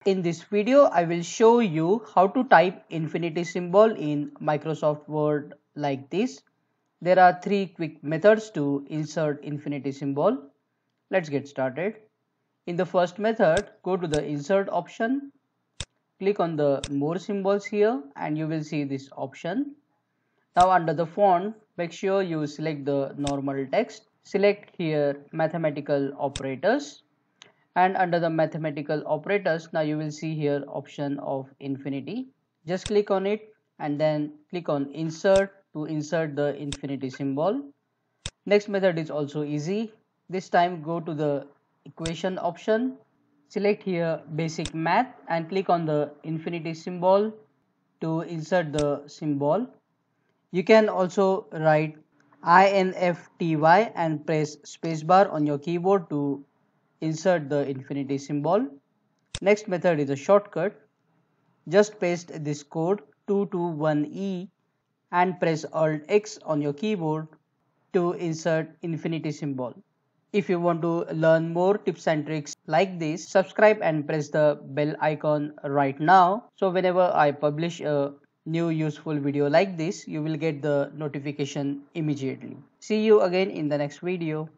In this video, I will show you how to type infinity symbol in Microsoft Word like this. There are three quick methods to insert infinity symbol. Let's get started. In the first method, go to the insert option, click on the more symbols here and you will see this option. Now under the font, make sure you select the normal text. Select here mathematical operators. And under the mathematical operators, now you will see here option of infinity. Just click on it and then click on insert to insert the infinity symbol. Next method is also easy. This time go to the equation option, select here basic math and click on the infinity symbol to insert the symbol. You can also write INFTY and press spacebar on your keyboard to insert the infinity symbol. Next method is a shortcut. Just paste this code 221E and press ALT+X on your keyboard to insert infinity symbol. If you want to learn more tips and tricks like this, subscribe and press the bell icon right now. So whenever I publish a new useful video like this, you will get the notification immediately. See you again in the next video.